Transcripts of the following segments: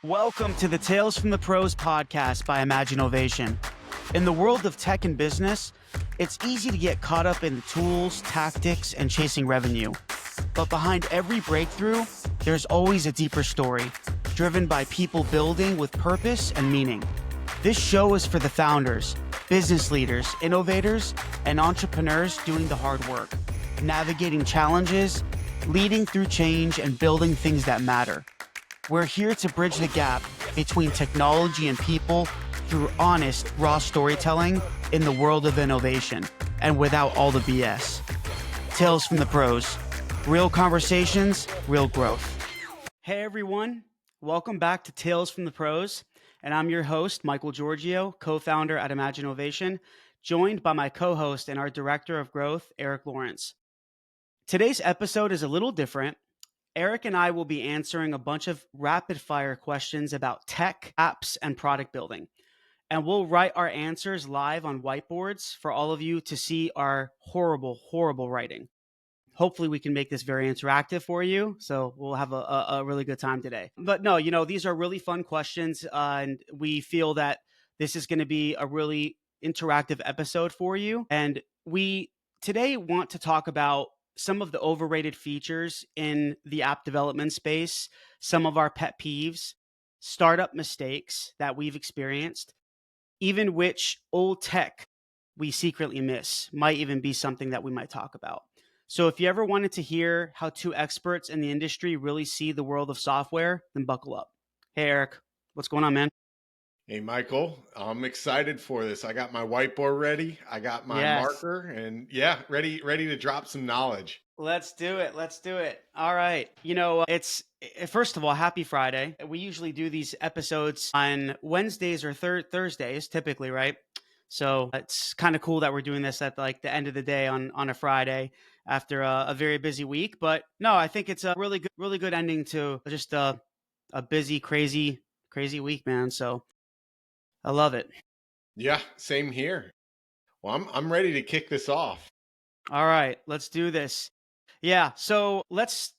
Welcome to the Tales from the Pros podcast by Imagine Ovation. In the world of tech and business, it's easy to get caught up in the tools, tactics, and chasing revenue. But behind every breakthrough, there's always a deeper story, driven by people building with purpose and meaning. This show is for the founders, business leaders, innovators, and entrepreneurs doing the hard work, navigating challenges, leading through change, and building things that matter. We're here to bridge the gap between technology and people through honest, raw storytelling in the world of innovation and without all the BS. Tales from the Pros. Real conversations, real growth. Hey everyone, welcome back to Tales from the Pros. And I'm your host, Michael Georgiou, co-founder at Imagine Ovation, joined by my co-host and our director of growth, Eric Lawrence. Today's episode is a little different. Eric and I will be answering a bunch of rapid fire questions about tech, apps, and product building. And we'll write our answers live on whiteboards for all of you to see our horrible writing. Hopefully we can make this very interactive for you. So we'll have a really good time today. But no, these are really fun questions. And we feel that this is going to be a really interactive episode for you. And we today want to talk about some of the overrated features in the app development space, some of our pet peeves, startup mistakes that we've experienced, even which old tech we secretly miss might even be something that we might talk about. So if you ever wanted to hear how two experts in the industry really see the world of software, then buckle up. Hey, Eric, what's going on, man? Hey, Michael, I'm excited for this. I got my whiteboard ready. I got my marker and ready to drop some knowledge. Let's do it. All right. It's first of all, happy Friday. We usually do these episodes on Wednesdays or Thursdays, typically, right? So it's kind of cool that we're doing this at like the end of the day on a Friday after a very busy week. But no, I think it's a really good ending to just a busy, crazy week, man. So I love it. Yeah, same here. Well, I'm ready to kick this off. All right, let's do this. Yeah, so let's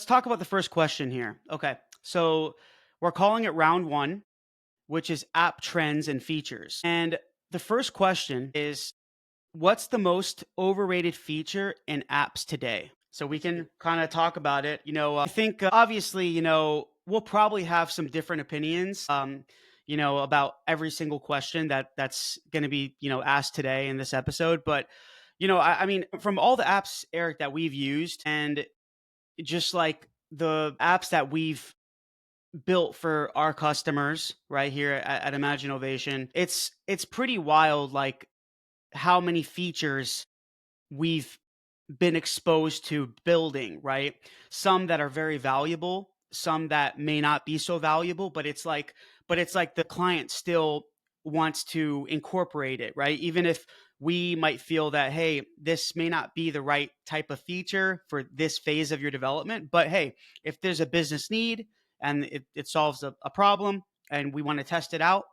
talk about the first question here. Okay, so we're calling it round one, which is app trends and features. And the first question is, what's the most overrated feature in apps today? So we can kind of talk about it. I think obviously, we'll probably have some different opinions, about every single question that's going to be, asked today in this episode. But, I mean, from all the apps, Eric, that we've used and just like the apps that we've built for our customers right here at Imagine Ovation, it's pretty wild, like how many features we've been exposed to building, right? Some that are very valuable, some that may not be so valuable, but it's like the client still wants to incorporate it, right? Even if we might feel that, hey, this may not be the right type of feature for this phase of your development, but hey, if there's a business need and it solves a problem and we want to test it out,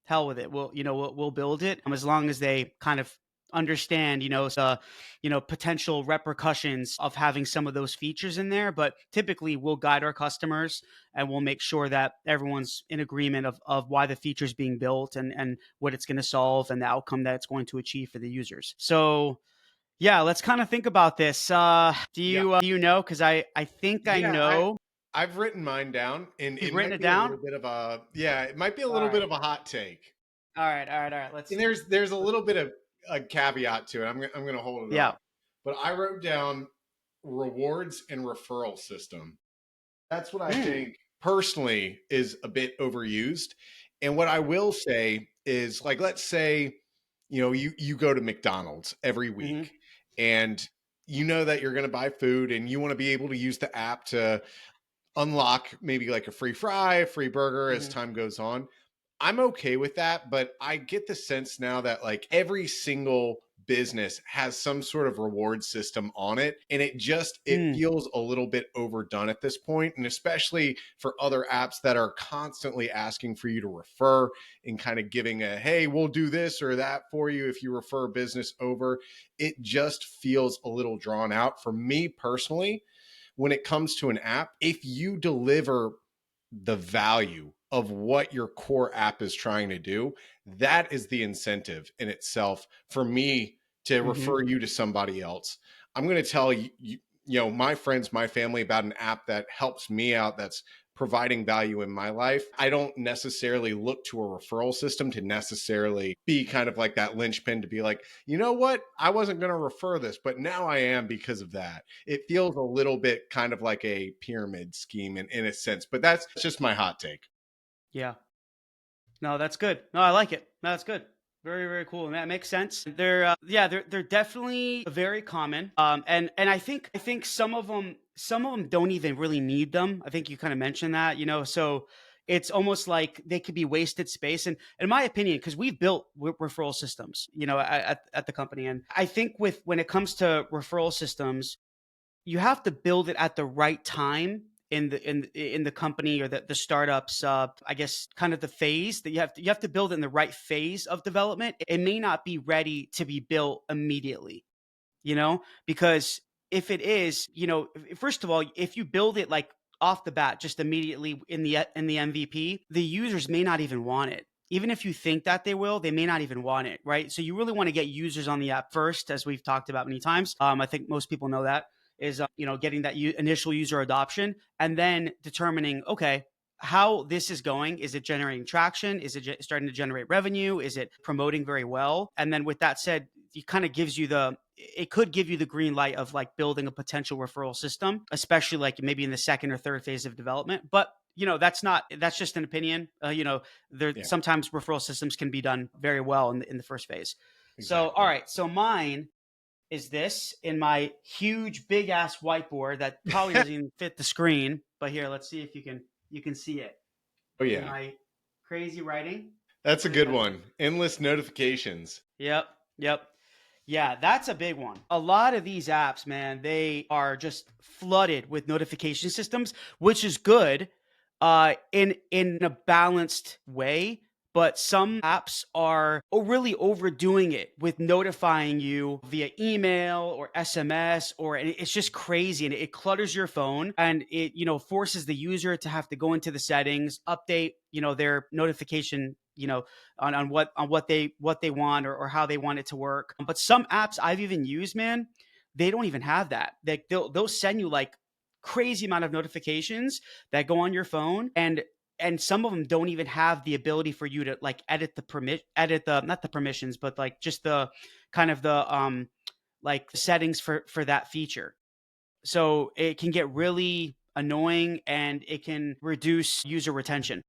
hell with it. We'll build it as long as they kind of understand, potential repercussions of having some of those features in there. But typically we'll guide our customers and we'll make sure that everyone's in agreement of why the feature is being built and what it's going to solve and the outcome that it's going to achieve for the users. So yeah, let's kind of think about this. Do you know? Because I think I know. I've written mine down, and You've written it down. A little bit of it might be a little bit of a hot take. All right. Let's. And there's a little bit of a caveat to it. I'm going to hold it up. But I wrote down rewards and referral system. That's what I think personally is a bit overused. And what I will say is, like, let's say, you go to McDonald's every week and you know that you're going to buy food and you want to be able to use the app to unlock maybe like a free fry, a free burger as time goes on. I'm okay with that, but I get the sense now that like every single business has some sort of reward system on it, and it feels a little bit overdone at this point, and especially for other apps that are constantly asking for you to refer and kind of giving a, hey, we'll do this or that for you if you refer a business over. It just feels a little drawn out for me personally. When it comes to an app, if you deliver the value of what your core app is trying to do, that is the incentive in itself for me to refer you to somebody else. I'm going to tell my friends, my family about an app that helps me out, that's providing value in my life. I don't necessarily look to a referral system to necessarily be kind of like that linchpin to be like, you know what? I wasn't going to refer this, but now I am because of that. It feels a little bit kind of like a pyramid scheme in a sense, but that's just my hot take. Yeah. No, that's good. No, I like it. No, that's good. Very, very cool. And that makes sense. They're definitely very common. And I think some of them don't even really need them. I think you kind of mentioned that, so it's almost like they could be wasted space. And in my opinion, because we've built referral systems, at the company. And I think when it comes to referral systems, you have to build it at the right time in the company or the startups, I guess, kind of the phase that you have to build in the right phase of development. It may not be ready to be built immediately, because if it is, first of all, if you build it like off the bat just immediately in the MVP, the users may not even want it. Even if you think that they will, they may not even want it, right? So you really want to get users on the app first, as we've talked about many times. I think most people know that is, getting that initial user adoption, and then determining, okay, how this is going. Is it generating traction? Is it starting to generate revenue? Is it promoting very well? And then with that said, it could give you the green light of like building a potential referral system, especially like maybe in the second or third phase of development. But that's just an opinion. Yeah, Sometimes referral systems can be done very well in the first phase. So, all exactly. right. So mine is this in my huge big ass whiteboard that probably doesn't even fit the screen. But here, let's see if you can see it Oh in yeah. my crazy writing. That's a Wait, good one. Endless notifications. yep, yep. Yeah, that's a big one. A lot of these apps, man, they are just flooded with notification systems, which is good, in a balanced way. But some apps are really overdoing it with notifying you via email or SMS, and it's just crazy, and it clutters your phone, and it forces the user to have to go into the settings, update their notification, on what they want, or how they want it to work. But some apps I've even used, man, they don't even have that. They'll send you like crazy amount of notifications that go on your phone, and some of them don't even have the ability for you to like edit the, not the permissions, but like just the kind of the like settings for that feature. So it can get really annoying, and it can reduce user retention.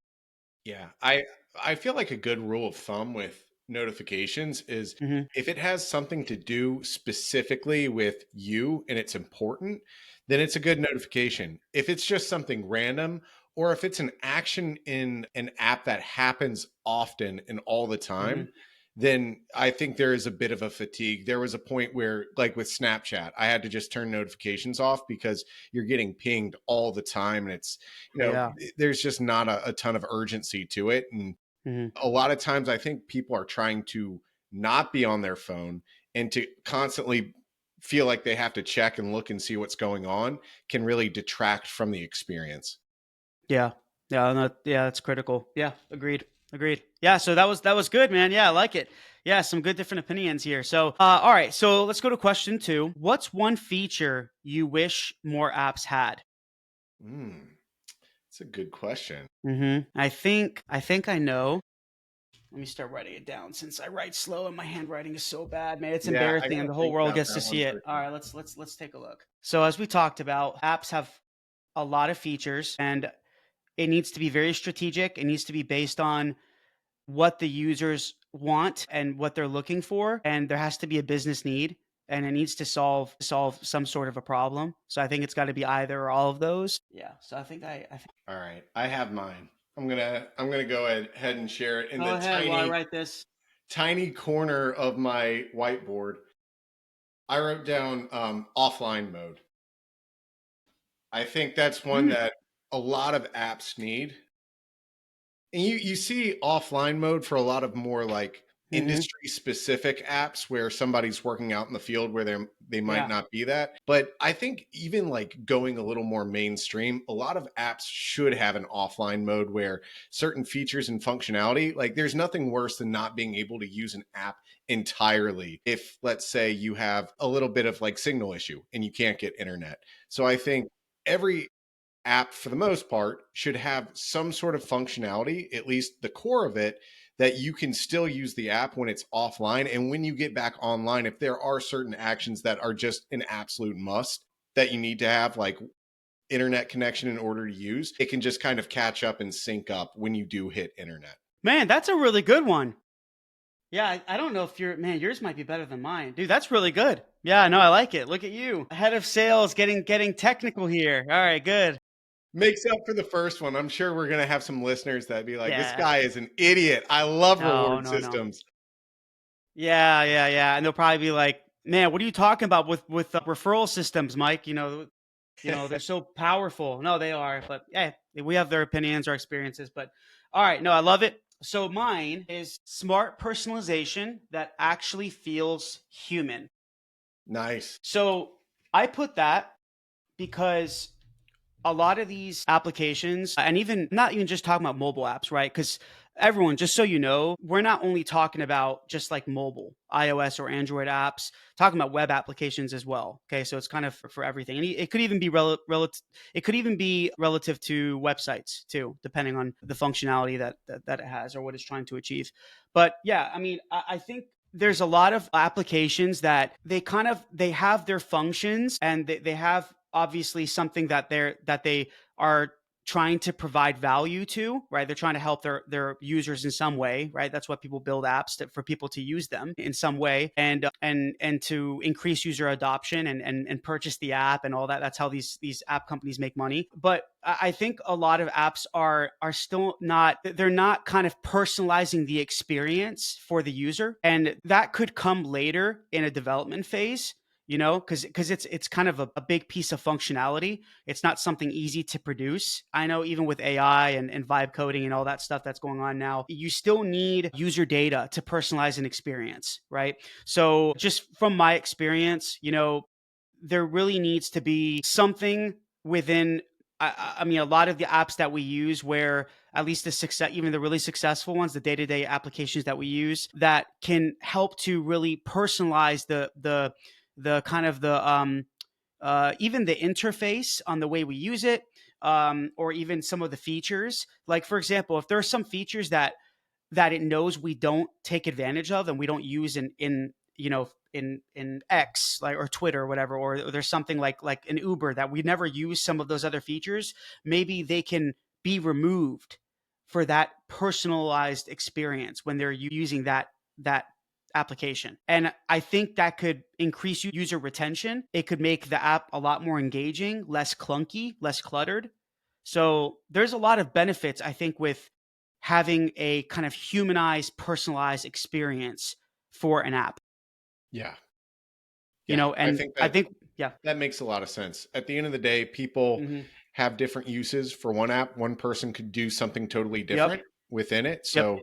Yeah, I feel like a good rule of thumb with notifications is Hmm. if it has something to do specifically with you and it's important, then it's a good notification. If it's just something random, or if it's an action in an app that happens often and all the time, Hmm. then I think there is a bit of a fatigue. There was a point where, like with Snapchat, I had to just turn notifications off because you're getting pinged all the time, and it's, Yeah. there's just not a ton of urgency to it. And Hmm. a lot of times I think people are trying to not be on their phone, and to constantly feel like they have to check and look and see what's going on can really detract from the experience. Yeah. Yeah. No, yeah. That's critical. Yeah. Agreed. Agreed. Yeah. So that was good, man. Yeah. I like it. Yeah. Some good different opinions here. So, all right. So let's go to question 2. What's one feature you wish more apps had? That's a good question. I think I know. Let me start writing it down since I write slow and my handwriting is so bad, man. It's Yeah, I embarrassing, and gotta the whole think world about gets to that see one it. for All sure. right. Let's take a look. So as we talked about, apps have a lot of features, and it needs to be very strategic. It needs to be based on what the users want and what they're looking for, and there has to be a business need, and it needs to solve some sort of a problem. So I think it's got to be either or all of those. Yeah. So I think. All right, I have mine. I'm gonna go ahead and share it in Go the ahead while I tiny write this. tiny corner of my whiteboard. I wrote down offline mode. I think that's one Mm, that a lot of apps need. And you see offline mode for a lot of more like industry specific apps where somebody's working out in the field where they might Yeah. not be that. But I think even like going a little more mainstream, a lot of apps should have an offline mode where certain features and functionality, like there's nothing worse than not being able to use an app entirely if, let's say, you have a little bit of like signal issue and you can't get internet. So I think every app for the most part should have some sort of functionality, at least the core of it, that you can still use the app when it's offline. And when you get back online, if there are certain actions that are just an absolute must that you need to have, like internet connection in order to use, it can just kind of catch up and sync up when you do hit internet. Man, that's a really good one. Yeah, I don't know if yours might be better than mine. Dude, that's really good. Yeah, no, I like it. Look at you. Head of sales getting technical here. All right, good. Makes up for the first one. I'm sure we're going to have some listeners that be like, this Yeah. guy is an idiot. I love reward No. systems. Yeah. And they'll probably be like, man, what are you talking about with referral systems, Mike? They're so powerful. No, they are. But yeah, we have their opinions, our experiences. But all right, no, I love it. So mine is smart personalization that actually feels human. Nice. So I put that because a lot of these applications, and even not even just talking about mobile apps, right? Because everyone, just so you know, we're not only talking about just like mobile, iOS or Android apps, talking about web applications as well. Okay, so it's kind of for everything, and it could even be relative. It could even be relative to websites too, depending on the functionality that it has or what it's trying to achieve. But yeah, I mean, I think there's a lot of applications that they have their functions and they have obviously something that they are trying to provide value to, right? They're trying to help their users in some way, right? That's what people build apps for people to use them in some way, and to increase user adoption and purchase the app and all that. That's how these app companies make money. But I think a lot of apps are still not, they're not kind of personalizing the experience for the user, and that could come later in a development phase, because it's kind of a big piece of functionality. It's not something easy to produce. I know even with AI and vibe coding and all that stuff that's going on now, you still need user data to personalize an experience, right? So just from my experience, there really needs to be something within. I mean, a lot of the apps that we use, where at least the success, even the really successful ones, the day-to-day applications that we use, that can help to really personalize the kind of the even the interface on the way we use it, or even some of the features. Like for example, if there are some features that it knows we don't take advantage of and we don't use in X, like, or Twitter or whatever, or there's something like an Uber that we never use some of those other features, maybe they can be removed for that personalized experience when they're using that application. And I think that could increase user retention. It could make the app a lot more engaging, less clunky, less cluttered. So there's a lot of benefits, I think, with having a kind of humanized, personalized experience for an app. Yeah. And I think, yeah, that makes a lot of sense. At the end of the day, people have different uses for one app. One person could do something totally different within it. So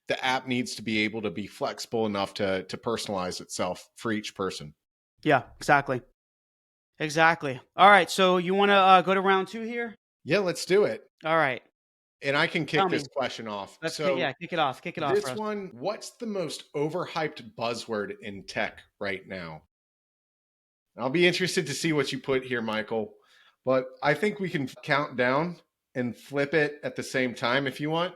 the app needs to be able to be flexible enough to personalize itself for each person. Yeah, exactly. All right. So you want to go to round 2 here? Yeah, let's do it. All right. And I can kick this question off. Kick it off. Kick it off. This one, what's the most overhyped buzzword in tech right now? I'll be interested to see what you put here, Michael. But I think we can count down and flip it at the same time if you want.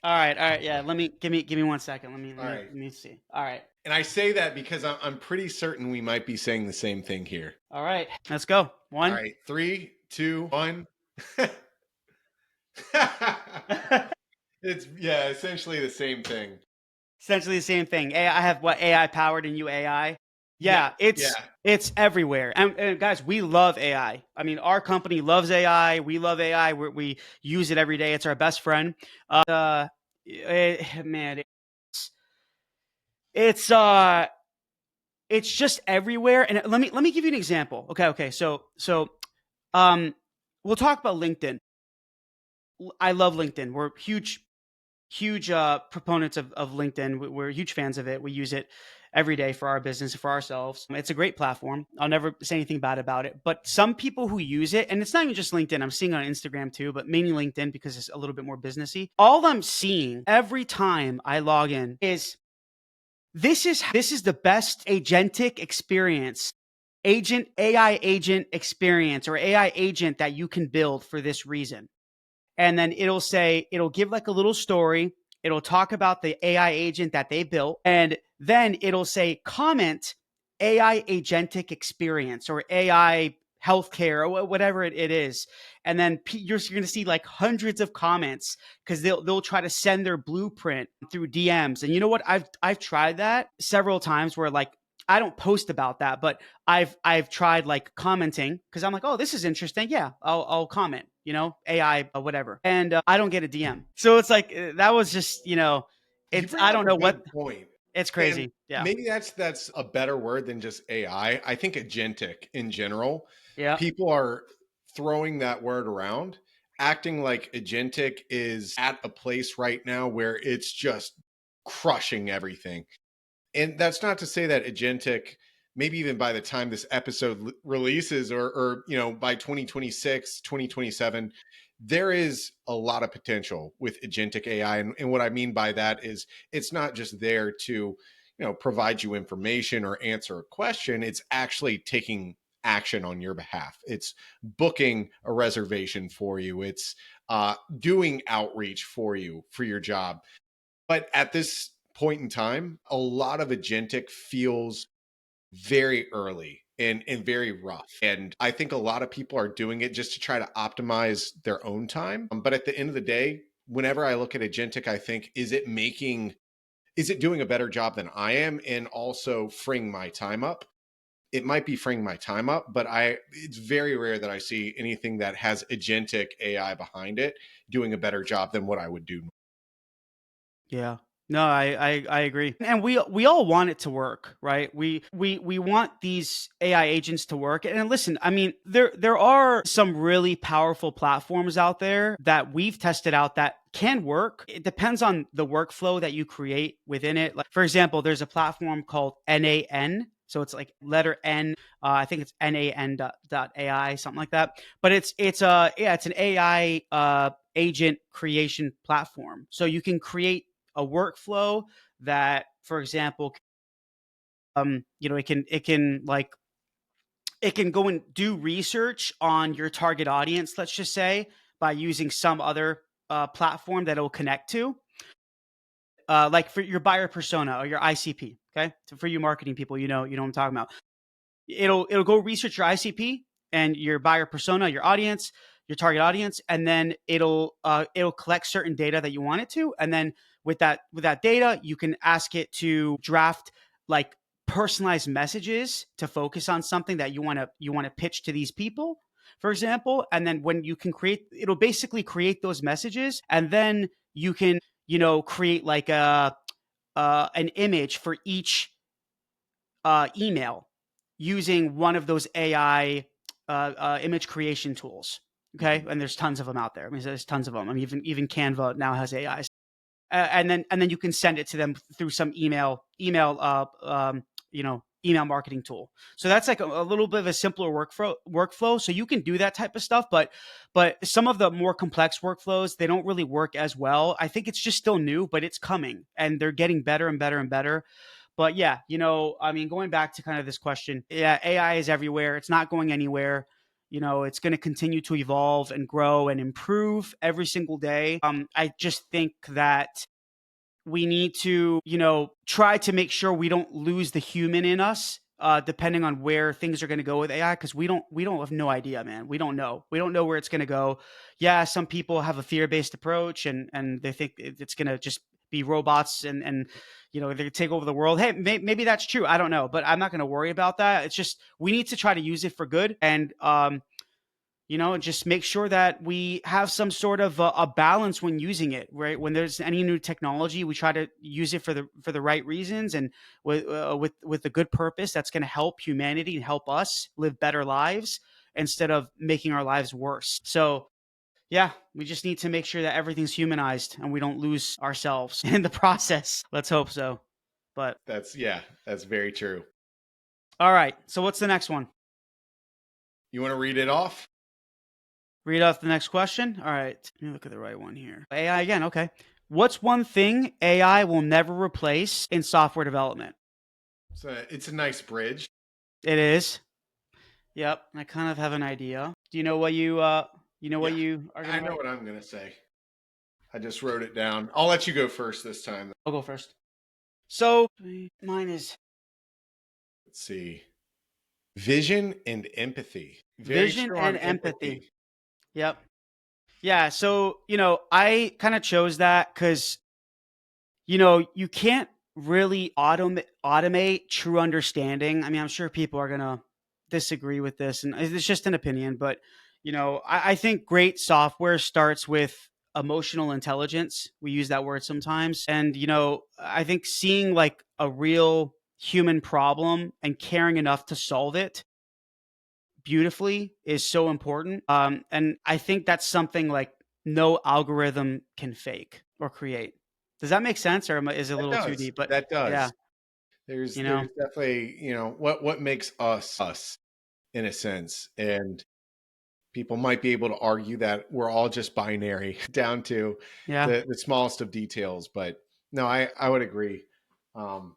All right. Yeah. Give me 1 second. Let me see. All right. And I say that because I'm pretty certain we might be saying the same thing here. All right. Let's go. 1. All right. 3, 2, 1. It's essentially the same thing. I have what, AI powered and you AI. Yeah, it's everywhere. And guys, we love AI. I mean, our company loves AI. We love AI. We use it every day. It's our best friend. Man, it's just everywhere. And let me give you an example. Okay. So we'll talk about LinkedIn. I love LinkedIn. We're huge huge proponents of LinkedIn. We're huge fans of it. We use it every day for our business, for ourselves. It's a great platform. I'll never say anything bad about it. But some people who use it, and it's not even just LinkedIn, I'm seeing on Instagram too, but mainly LinkedIn because it's a little bit more businessy. All I'm seeing every time I log in is this is the best agentic experience, AI agent experience, or AI agent that you can build for this reason. And then it'll give like a little story. It'll talk about the AI agent that they built. And then it'll say, comment AI agentic experience or AI healthcare or whatever it is. And then you're going to see like hundreds of comments because they'll try to send their blueprint through DMs. And you know what? I've tried that several times where like I don't post about that, but I've tried like commenting because I'm like, oh, this is interesting. Yeah, I'll comment. AI whatever, and I don't get a DM. So it's like that was just You it's bring I up don't a know good what point. it's And crazy. Yeah, maybe that's a better word than just AI. I think agentic in general, yeah, people are throwing that word around, acting like agentic is at a place right now where it's just crushing everything. And that's not to say that agentic, maybe even by the time this episode releases or by 2026, 2027, there is a lot of potential with agentic AI. And what I mean by that is it's not just there to provide you information or answer a question. It's actually taking action on your behalf. It's booking a reservation for you. It's doing outreach for you for your job. But at this point in time, a lot of agentic feels very early and very rough. And I think a lot of people are doing it just to try to optimize their own time. But at the end of the day, whenever I look at agentic, I think, is it doing a better job than I am and also freeing my time up? It might be freeing my time up, but it's very rare that I see anything that has agentic AI behind it doing a better job than what I would do. yeah. No, I agree, and we all want it to work, right? We want these AI agents to work. And listen, I mean, there are some really powerful platforms out there that we've tested out that can work. It depends on the workflow that you create within it. Like for example, there's a platform called NAN. So it's like letter N. I think it's NAN dot AI, something like that. But it's an AI agent creation platform. So you can create a workflow that, for example, it can go and do research on your target audience, let's just say, by using some other platform that it'll connect to, like for your buyer persona or your ICP. Okay, so for you marketing people, you know what I'm talking about. It'll go research your ICP and your buyer persona, your audience, your target audience, and then it'll collect certain data that you want it to, and then with that data, you can ask it to draft like personalized messages to focus on something that you want to pitch to these people, for example. And then when you can it'll basically create those messages, and then you can create like an image for each email using one of those AI image creation tools. Okay, and there's tons of them out there. I mean, there's tons of them. I mean, even Canva now has AI, and then you can send it to them through some email marketing tool. So that's like a little bit of a simpler workflow. So you can do that type of stuff, but some of the more complex workflows, they don't really work as well. I think it's just still new, but it's coming, and they're getting better and better and better. But yeah, I mean, going back to kind of this question, yeah, AI is everywhere. It's not going anywhere. It's going to continue to evolve and grow and improve every single day. I just think that we need to, try to make sure we don't lose the human in us, depending on where things are going to go with AI, because we don't have no idea, man. We don't know where it's going to go. Yeah, some people have a fear-based approach, and they think it's going to just be robots, and they take over the world. Hey, maybe that's true. I don't know, but I'm not going to worry about that. It's just we need to try to use it for good, and just make sure that we have some sort of a balance when using it, right? When there's any new technology, we try to use it for the right reasons, and with a good purpose that's going to help humanity and help us live better lives instead of making our lives worse. So Yeah, we just need to make sure that everything's humanized and we don't lose ourselves in the process. Let's hope so. But that's very true. all right. So what's the next one? You want to read it off? Read off the next question. All right. Let me look at the right one here. AI again. Okay. What's one thing AI will never replace in software development? So it's a nice bridge. It is. Yep. I kind of have an idea. Do you know what what Yeah, you are I gonna know write? what I'm going to say. I just wrote it down. I'll let you go first this time. I'll go first. So mine is Let's see. Vision and empathy. Very vision strong and empathy. empathy. Yep. Yeah. So, I kind of chose that because, you can't really automate true understanding. I mean, I'm sure people are going to disagree with this, and it's just an opinion, but, I think great software starts with emotional intelligence. We use that word sometimes. And, I think seeing like a real human problem and caring enough to solve it beautifully is so important. And I think that's something like no algorithm can fake or create. Does that make sense, or is it a That little too does. deep? But That yeah, does. There's definitely, what makes us in a sense. And people might be able to argue that we're all just binary down to yeah, the smallest of details. But no, I would agree. Um,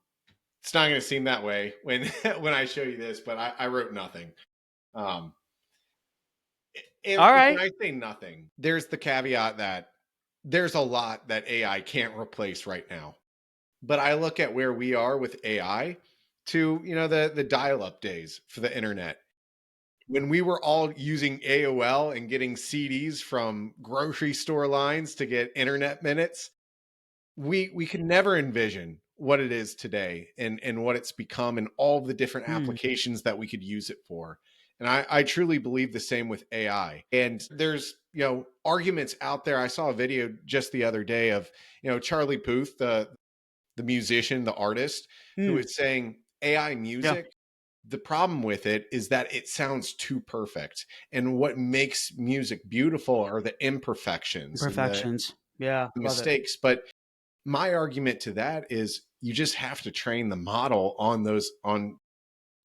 it's not going to seem that way when when I show you this, but I wrote nothing. Um, and all when right, I say nothing, there's the caveat that there's a lot that AI can't replace right now. But I look at where we are with AI to, the dial-up days for the internet. When we were all using AOL and getting CDs from grocery store lines to get internet minutes, we could never envision what it is today and what it's become and all the different hmm, applications that we could use it for. And I truly believe the same with AI. And there's, arguments out there. I saw a video just the other day of, Charlie Puth, the musician, the artist, who hmm, is saying AI yeah, music, the problem with it is that it sounds too perfect. And what makes music beautiful are the imperfections and the imperfections. Yeah, love it. mistakes. But my argument to that is you just have to train the model on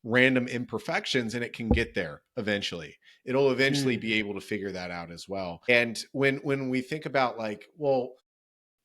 random imperfections and it can get there eventually. It'll eventually Hmm, be able to figure that out as well. And when we think about like, well,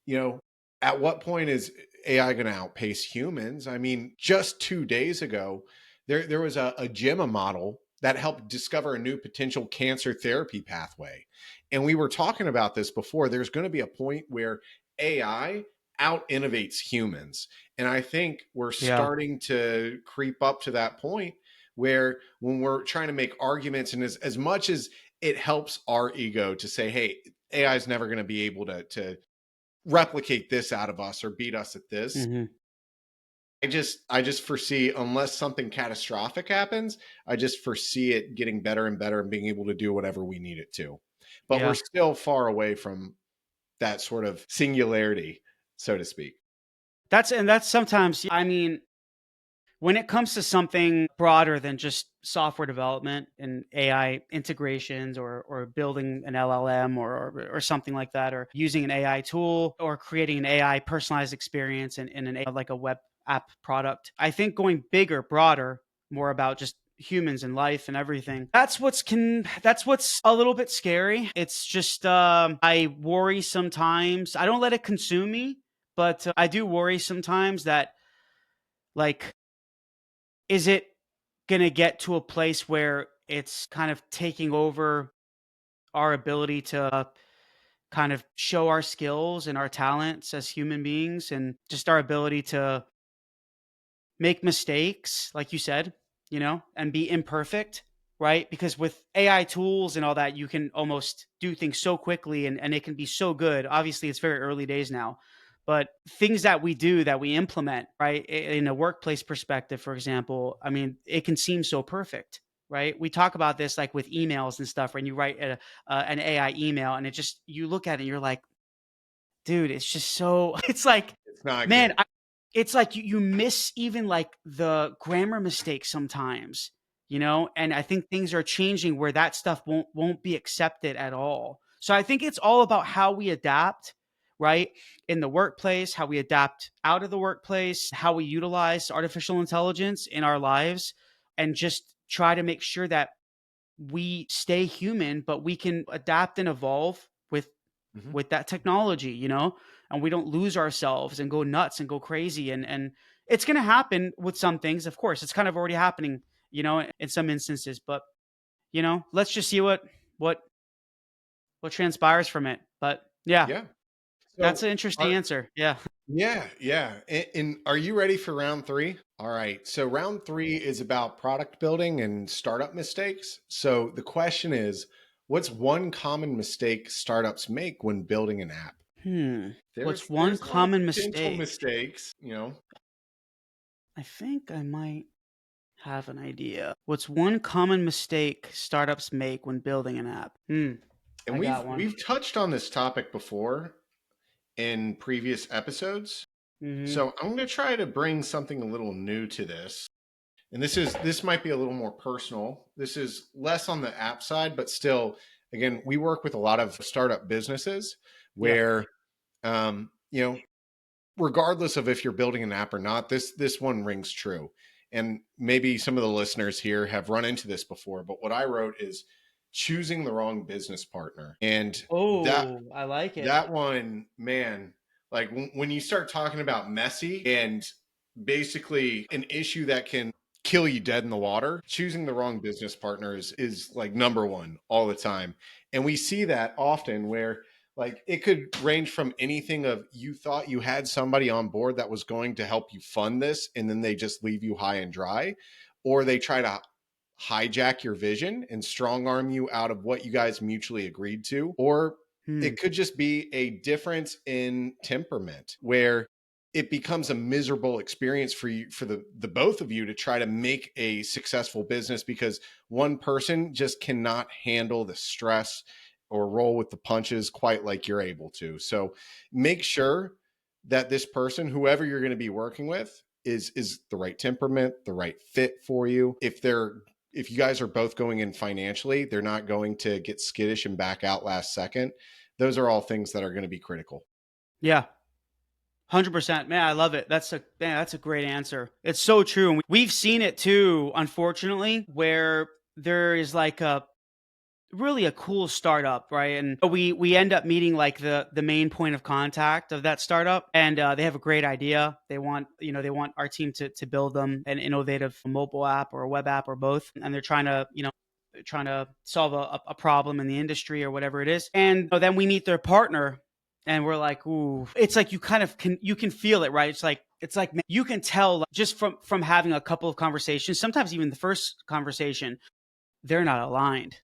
you know, at what point is AI going to outpace humans? I mean, just 2 days ago, there was a JIMA model that helped discover a new potential cancer therapy pathway. And we were talking about this before. There's going to be a point where AI out innovates humans. And I think we're yeah, starting to creep up to that point where when we're trying to make arguments, and as much as it helps our ego to say, hey, AI is never going to be able to replicate this out of us or beat us at this. hmm, I just foresee, unless something catastrophic happens, I just foresee it getting better and better and being able to do whatever we need it to. But we're yeah. still far away from that sort of singularity, so to speak. That's sometimes. I mean, when it comes to something broader than just software development and AI integrations or building an LLM or something like that, or using an AI tool or creating an AI personalized experience in like a web app product, I think going bigger, broader, more about just humans and life and everything. That's what's a little bit scary. It's just I worry sometimes. I don't let it consume me, but I do worry sometimes that like is it gonna get to a place where it's kind of taking over our ability to kind of show our skills and our talents as human beings and just our ability to make mistakes, like you said, and be imperfect, right? Because with AI tools and all that, you can almost do things so quickly and it can be so good. Obviously, it's very early days now, but things that we do that we implement, right, in a workplace perspective, for example, I mean, it can seem so perfect. Right. We talk about this like with emails and stuff, when you write an AI email and it just, you look at it and you're like, dude, it's just so it's like, It's not man, good. it's like you miss even like the grammar mistakes sometimes, and I think things are changing where that stuff won't be accepted at all. So I think it's all about how we adapt, right? In the workplace, how we adapt out of the workplace, how we utilize artificial intelligence in our lives, and just try to make sure that we stay human, but we can adapt and evolve with that technology, and we don't lose ourselves and go nuts and go crazy. And it's going to happen with some things. Of course, it's kind of already happening, in some instances, but let's just see what transpires from it. But yeah, Yeah. that's So an interesting answer. Yeah. yeah. And are you ready for round three? All right. So round three is about product building and startup mistakes. So the question is, what's one common mistake startups make when building an app? What's There's one there's a lot of common potential mistake? mistakes. I think I might have an idea. What's one common mistake startups make when building an app? And I we've got one. we've touched on this topic before in previous episodes. Hmm. So I'm going to try to bring something a little new to this. And this might be a little more personal. This is less on the app side, but still, again, we work with a lot of startup businesses Yeah. where, um, you know, regardless of if you're building an app or not, this one rings true. And maybe some of the listeners here have run into this before, but what I wrote is choosing the wrong business partner. And that Oh, I like it. that one, man, like when you start talking about messy and basically an issue that can kill you dead in the water, choosing the wrong business partners is like number one all the time. And we see that often where like it could range from anything of you thought you had somebody on board that was going to help you fund this and then they just leave you high and dry, or they try to hijack your vision and strong arm you out of what you guys mutually agreed to, or Hmm. it could just be a difference in temperament where it becomes a miserable experience for you, for the both of you, to try to make a successful business because one person just cannot handle the stress or roll with the punches quite like you're able to. So make sure that this person, whoever you're going to be working with, is the right temperament, the right fit for you. If you guys are both going in financially, they're not going to get skittish and back out last second. Those are all things that are going to be critical. Yeah. 100%. Man, I love it. That's a great answer. It's so true. And we've seen it too, unfortunately, where there is like a really a cool startup, right? And we end up meeting like the main point of contact of that startup, and they have a great idea. They want our team to build them an innovative mobile app or a web app or both, and they're trying to solve a problem in the industry or whatever it is. And then we meet their partner, and we're like, ooh, it's like you can feel it, right? It's like man, you can tell like, just from having a couple of conversations, sometimes even the first conversation, they're not aligned.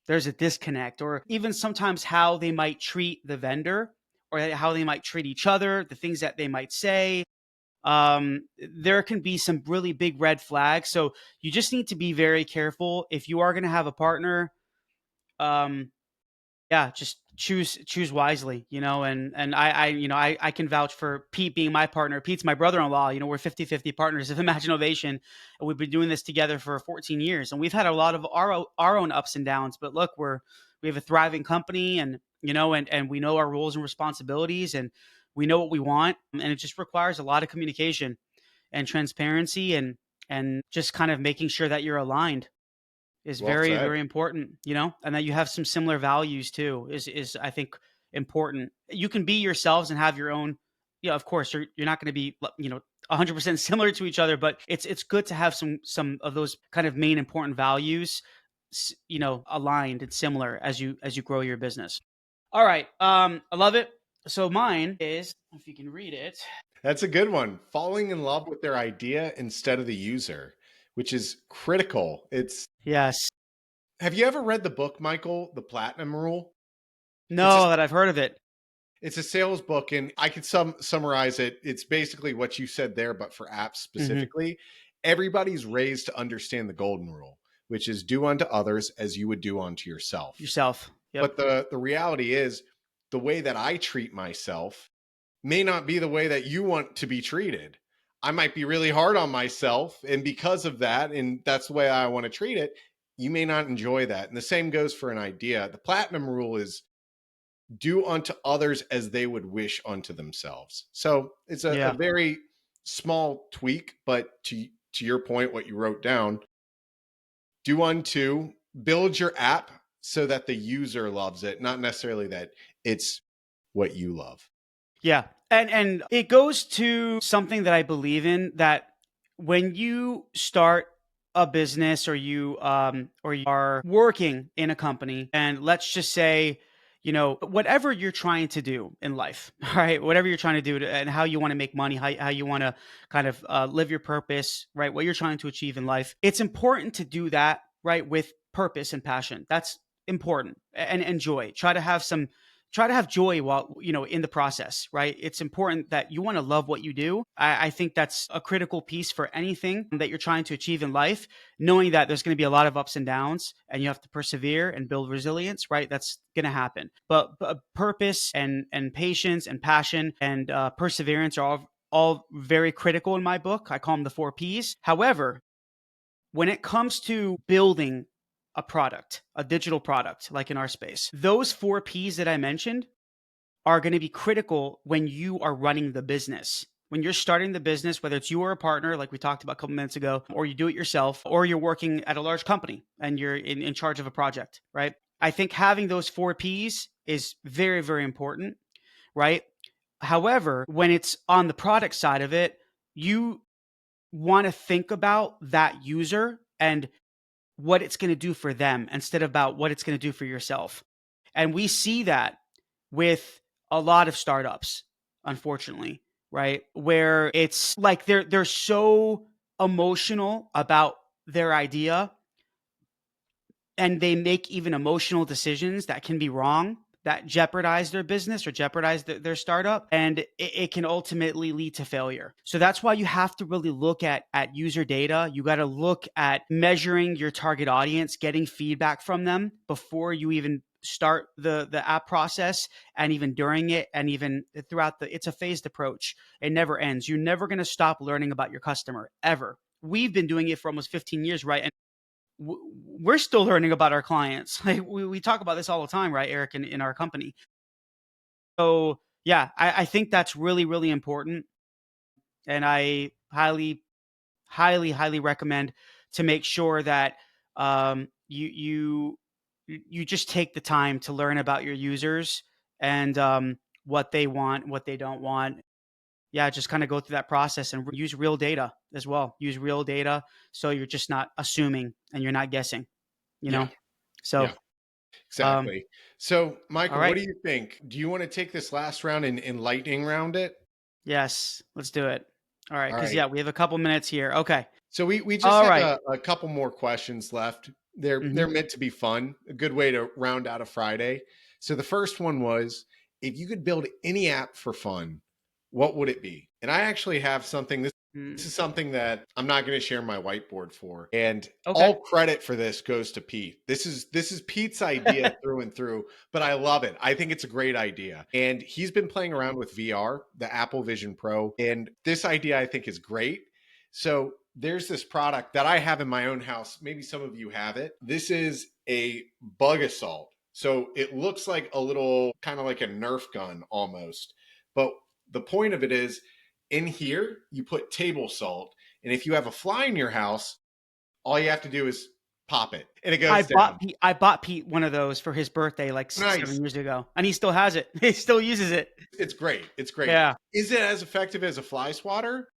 There's a disconnect, or even sometimes how they might treat the vendor or how they might treat each other, the things that they might say. There can be some really big red flags. So you just need to be very careful if you are going to have a partner. Um, yeah, just choose wisely, and I can vouch for Pete being my partner. Pete's my brother-in-law. We're 50-50 partners of Imagine Ovation, and we've been doing this together for 14 years, and we've had a lot of our own ups and downs, but look, we have a thriving company, and and we know our roles and responsibilities, and we know what we want, and it just requires a lot of communication and transparency, and just kind of making sure that you're aligned is Well very, said. very important, and that you have some similar values too is I think important. You can be yourselves and have your own, of course you're not going to be 100% similar to each other, but it's good to have some of those kind of main important values aligned and similar as you grow your business. All right. I love it. So mine is, if you can read it. That's a good one. Falling in love with their idea instead of the user, which is critical. Yes. Have you ever read the book, Michael, The Platinum Rule? It's a No, that I've heard of it. it's a sales book, and I could summarize it. It's basically what you said there, but for apps Hmm. specifically. Everybody's raised to understand the golden rule, which is do unto others as you would do unto yourself. Yourself. Yep. But the reality is the way that I treat myself may not be the way that you want to be treated. I might be really hard on myself. And because of that, and that's the way I want to treat it, you may not enjoy that. And the same goes for an idea. The platinum rule is do unto others as they would wish unto themselves. So it's a Yeah. very small tweak, but to your point, what you wrote down, do unto, build your app so that the user loves it, not necessarily that it's what you love. Yeah. And it goes to something that I believe in, that when you start a business, or you are working in a company, and let's just say, whatever you're trying to do in life, right? Whatever you're trying to do and how you want to make money, how you want to kind of live your purpose, right? What you're trying to achieve in life. It's important to do that, right? With purpose and passion. That's important, and joy. Try to have joy while in the process, right? It's important that you want to love what you do. I think that's a critical piece for anything that you're trying to achieve in life, knowing that there's going to be a lot of ups and downs, and you have to persevere and build resilience, right? That's going to happen. But purpose and patience and passion and perseverance are all very critical in my book. I call them the 4 Ps. However, when it comes to building a product, a digital product, like in our space, those 4 Ps that I mentioned are going to be critical when you are running the business. When you're starting the business, whether it's you or a partner, like we talked about a couple minutes ago, or you do it yourself, or you're working at a large company and you're in charge of a project, right? I think having those 4 Ps is very, very important, right? However, when it's on the product side of it, you want to think about that user and what it's going to do for them instead of about what it's going to do for yourself. And we see that with a lot of startups, unfortunately, right? Where it's like they're so emotional about their idea, and they make even emotional decisions that can be wrong, that jeopardize their business or jeopardize their startup, and it can ultimately lead to failure. So that's why you have to really look at user data. You got to look at measuring your target audience, getting feedback from them before you even start the app process, and even during it, and even throughout it's a phased approach. It never ends. You're never going to stop learning about your customer, ever. We've been doing it for almost 15 years, right? And we're still learning about our clients. Like we talk about this all the time, right, Eric, in our company. So yeah, I think that's really, really important. And I highly, highly, highly recommend to make sure that you just take the time to learn about your users, and what they want, what they don't want. Yeah, just kind of go through that process and use real data as well. Use real data, so you're just not assuming and you're not guessing, you Yeah. know? So, Yeah. um, Exactly. So, all Michael, what right. do you think? Do you want to take this last round and lightning round it? Yes, let's do it. All right. All Cause right. yeah, we have a couple minutes here. Okay. So we just All have right. a couple more questions left. They're Mm-hmm. meant to be fun, a good way to round out a Friday. So the first one was, if you could build any app for fun, what would it be? And I actually have something. This is Mm, something that I'm not going to share my whiteboard for. And okay. all credit for this goes to Pete. This is Pete's idea through and through, but I love it. I think it's a great idea. And he's been playing around with VR, the Apple Vision Pro, and this idea I think is great. So there's this product that I have in my own house. Maybe some of you have it. This is a bug assault. So it looks like a little kind of like a Nerf gun almost. But the point of it is, in here, you put table salt. And if you have a fly in your house, all you have to do is pop it and it goes down. I bought Pete one of those for his birthday like six, Nice. 7 years ago, and he still has it. He still uses it. It's great. It's great. Yeah. Is it as effective as a fly swatter?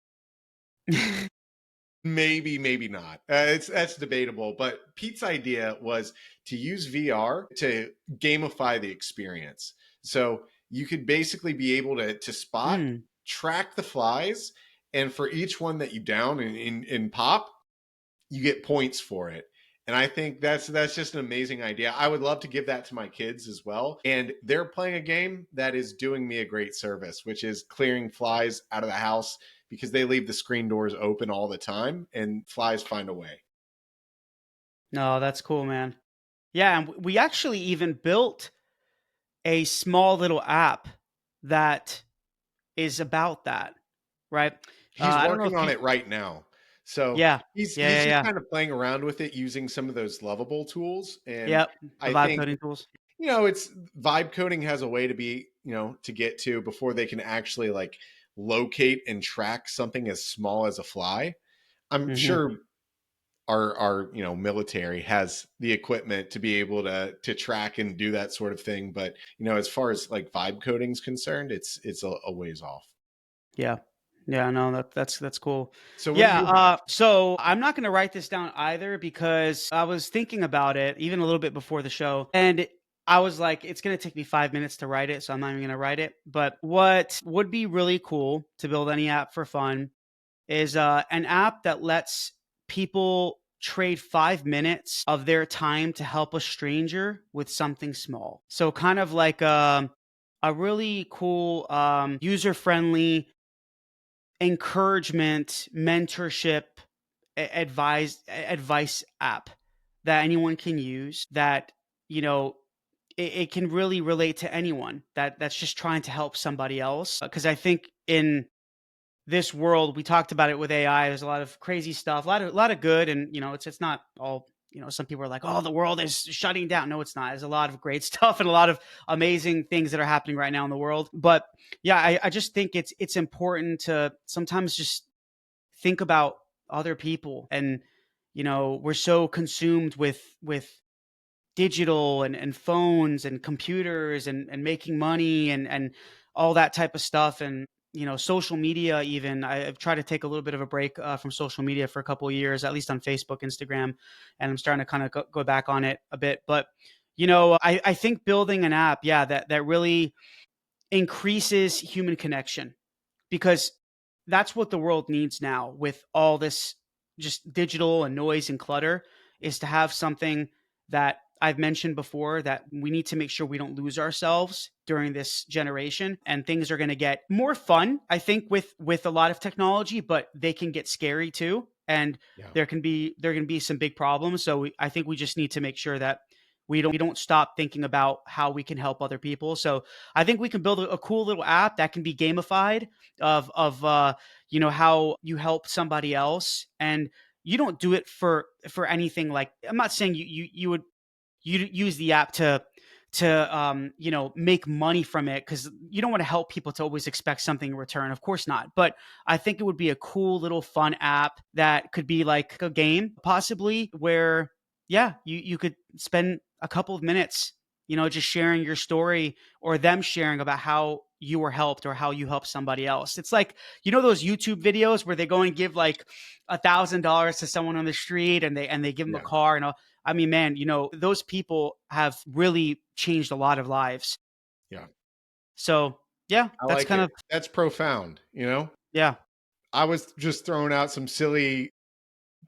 Maybe, maybe not. It's that's debatable. But Pete's idea was to use VR to gamify the experience. So you could basically be able to spot, Mm. track the flies, and for each one that you down in pop, you get points for it. And I think that's just an amazing idea. I would love to give that to my kids as well. And they're playing a game that is doing me a great service, which is clearing flies out of the house because they leave the screen doors open all the time and flies find a way. No, that's cool, man. Yeah, and we actually even built a small little app that is about that, right? He's I don't know working if on you. it right now. So Yeah. Yeah, he's yeah, just yeah. kind of playing around with it using some of those lovable tools. And Yep, the I vibe think coding tools. it's vibe coding has a way to be, to get to before they can actually like locate and track something as small as a fly. I'm Hmm. sure our military has the equipment to be able to track and do that sort of thing, but as far as like vibe coding is concerned, it's a ways off. Yeah. Yeah, no, that's cool. So what do Yeah, you have? so I'm not gonna write this down either because I was thinking about it even a little bit before the show, and I was like, it's gonna take me 5 minutes to write it, so I'm not even gonna write it. But what would be really cool to build any app for fun is an app that lets people trade 5 minutes of their time to help a stranger with something small. So kind of like a really cool, user-friendly encouragement, mentorship, advice app that anyone can use that, you know, it can really relate to anyone that's just trying to help somebody else. Because I think in this world, we talked about it with AI. There's a lot of crazy stuff, a lot of good, and it's not all. Some people are like, "Oh, the world is shutting down." No, it's not. There's a lot of great stuff and a lot of amazing things that are happening right now in the world. But yeah, I just think it's important to sometimes just think about other people, and we're so consumed with digital and phones and computers and making money and all that type of stuff, and social media. Even I've tried to take a little bit of a break from social media for a couple of years, at least on Facebook, Instagram, and I'm starting to kind of go back on it a bit. But I think building an app, yeah, that really increases human connection, because that's what the world needs now with all this just digital and noise and clutter, is to have something that I've mentioned before, that we need to make sure we don't lose ourselves during this generation. And things are going to get more fun, I think, with a lot of technology, but they can get scary too, and Yeah. there can be some big problems. So I think we just need to make sure that we don't stop thinking about how we can help other people. So I think we can build a cool little app that can be gamified, of how you help somebody else, and you don't do it for anything. Like, I'm not saying you would use the app to make money from it, because you don't want to help people to always expect something in return, of course not. But I think it would be a cool little fun app that could be like a game, possibly, where yeah, you could spend a couple of minutes just sharing your story, or them sharing about how you were helped or how you helped somebody else. It's like, those YouTube videos where they go and give like $1,000 to someone on the street, and they give them a Yeah. car and all. I mean, man, those people have really changed a lot of lives. Yeah. So yeah, I that's like kind it. of, That's profound. yeah. I was just throwing out some silly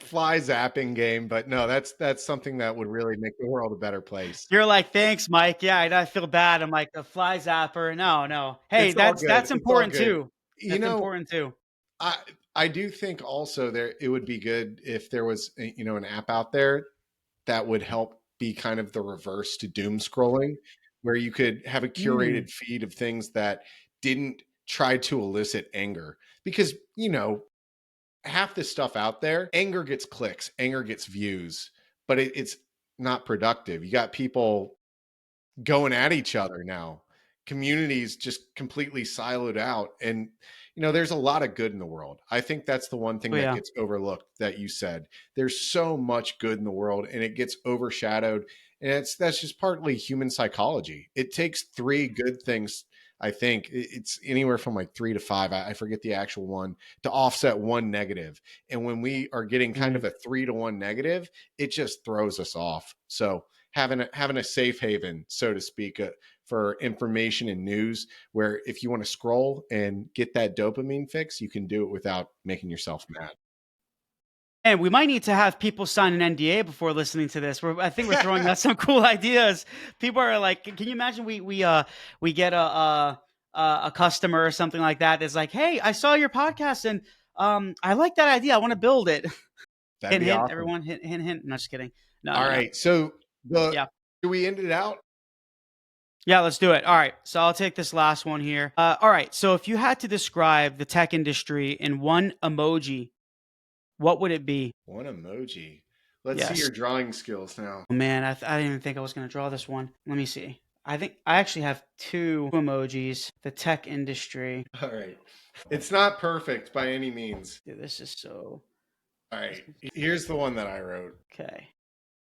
fly zapping game, but no, that's something that would really make the world a better place. You're like, thanks, Mike. Yeah, I feel bad. I'm like, a fly zapper. No, no. Hey, It's all that's good. that's It's all important good. too. You That's know, important too. I I do think also there it would be good if there was an app out there that would help be kind of the reverse to doom scrolling, where you could have a Mm, curated feed of things that didn't try to elicit anger. Because, half this stuff out there, anger gets clicks, anger gets views, but it's not productive. You got people going at each other now. Communities just completely siloed out. And, there's a lot of good in the world. I think that's the one thing oh that yeah. gets overlooked that you said. There's so much good in the world and it gets overshadowed. And that's just partly human psychology. It takes three good things. I think it's anywhere from like 3 to 5. I forget the actual one to offset one negative. And when we are getting kind Mm. of a 3 to 1 negative, it just throws us off. So having a safe haven, so to speak, for information and news, where if you want to scroll and get that dopamine fix, you can do it without making yourself mad. And we might need to have people sign an NDA before listening to this. I think we're throwing out some cool ideas. People are like, can you imagine we get a customer or something like that that's like, hey, I saw your podcast and I like that idea. I want to build it. That'd Hint, be hint. awesome. Everyone, hint, hint, hint. No, just kidding. No, All no, no. right, so the Yeah. do we end it out? Yeah, let's do it. All right. So I'll take this last one here. All right. So if you had to describe the tech industry in one emoji, what would it be? One emoji. Let's see your drawing skills now. Oh, man, I didn't even think I was going to draw this one. Let me see. I think I actually have 2 emojis. The tech industry. All right. It's not perfect by any means. Dude, this is so... All right. Here's the one that I wrote. Okay.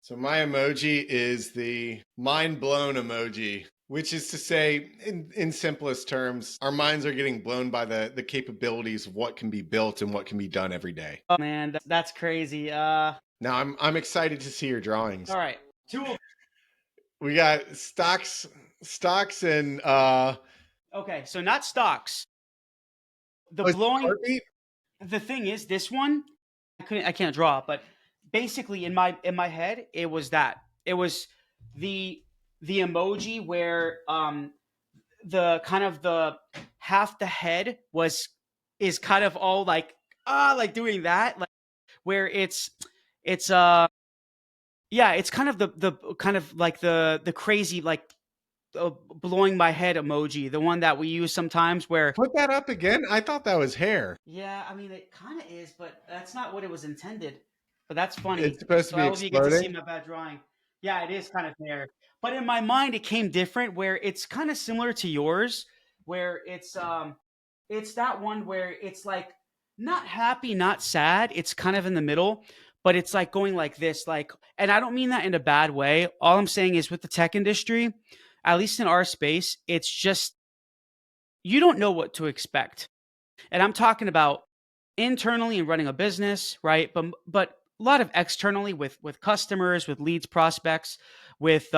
So my emoji is the mind blown emoji, which is to say, in simplest terms, our minds are getting blown by the capabilities of what can be built and what can be done every day. Oh, man, that's crazy. Now I'm excited to see your drawings. All right. 2. We got stocks and Okay, so not stocks. The blowing. Heartbeat? The thing is, this one I can't draw, but basically in my head it was that. It was the emoji where the kind of the half the head is kind of all like doing that, like where it's yeah, it's kind of the kind of like the crazy like blowing my head emoji, the one that we use sometimes where... Put that up again. I thought that was hair. Yeah, I mean it kind of is, but that's not what it was intended. But that's funny. It's supposed to be all of you get to exploding. see my bad drawing. Yeah, it is kind of hair. But in my mind, it came different, where it's kind of similar to yours, where it's that one where it's like not happy, not sad. It's kind of in the middle, but it's like going like this, like, and I don't mean that in a bad way. All I'm saying is with the tech industry, at least in our space, it's just, you don't know what to expect. And I'm talking about internally and running a business, right? But a lot of externally with customers, with leads, prospects, with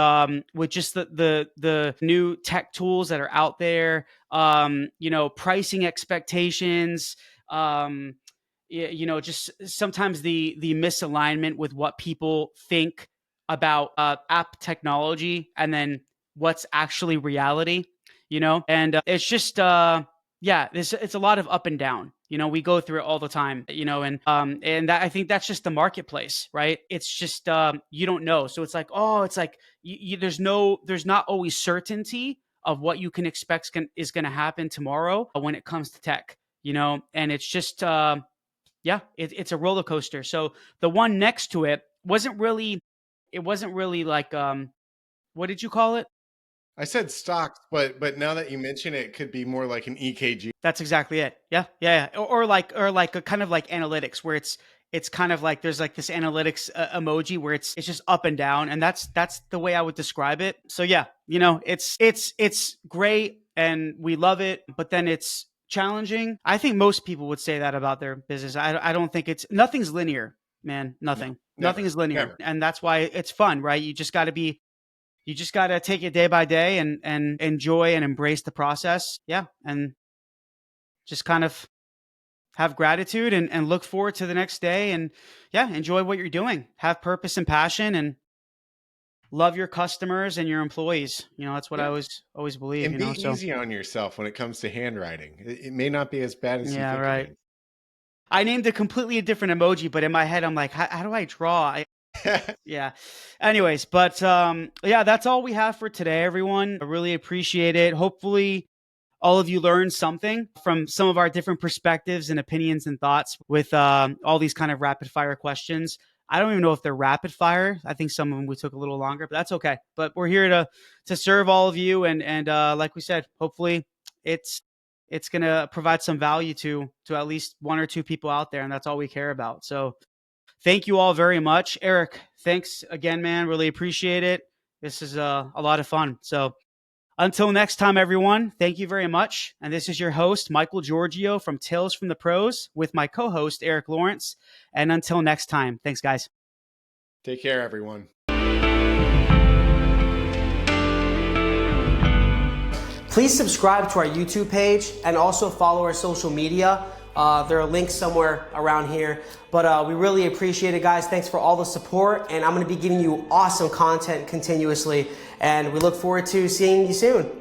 just the new tech tools that are out there, pricing expectations, just sometimes the misalignment with what people think about app technology and then what's actually reality, and it's just it's a lot of up and down. We go through it all the time, and that, I think that's just the marketplace, right? It's just you don't know, so it's like, there's not always certainty of what you can expect is going to happen tomorrow when it comes to tech, and it's just it's a roller coaster. So the one next to it wasn't really like what did you call it? I said stocks, but now that you mention it, it could be more like an EKG. That's exactly it. Yeah. Or like a kind of like analytics, where it's kind of like there's like this analytics emoji where it's just up and down, and that's the way I would describe it. So yeah, it's great and we love it, but then it's challenging. I think most people would say that about their business. I don't think nothing's linear, man. Nothing is linear, never. And that's why it's fun, right? You just got to take it day by day and enjoy and embrace the process. Yeah. And just kind of have gratitude and look forward to the next day, and enjoy what you're doing. Have purpose and passion, and love your customers and your employees. That's what I always believe. And be easy on yourself when it comes to handwriting. It may not be as bad as you think right. it is. I named a completely different emoji, but in my head, I'm like, how do I draw? Yeah. Anyways, but that's all we have for today, everyone. I really appreciate it. Hopefully all of you learned something from some of our different perspectives and opinions and thoughts with all these kind of rapid fire questions. I don't even know if they're rapid fire. I think some of them we took a little longer, but that's okay. But we're here to serve all of you. And like we said, hopefully it's going to provide some value to at least 1 or 2 people out there. And that's all we care about. So thank you all very much. Eric, thanks again, man. Really appreciate it. This is a lot of fun. So until next time, everyone, thank you very much. And this is your host, Michael Georgiou from Tales from the Pros, with my co-host, Eric Lawrence. And until next time, thanks, guys. Take care, everyone. Please subscribe to our YouTube page and also follow our social media. There are links somewhere around here, but we really appreciate it, guys. Thanks for all the support, and I'm going to be giving you awesome content continuously, and we look forward to seeing you soon.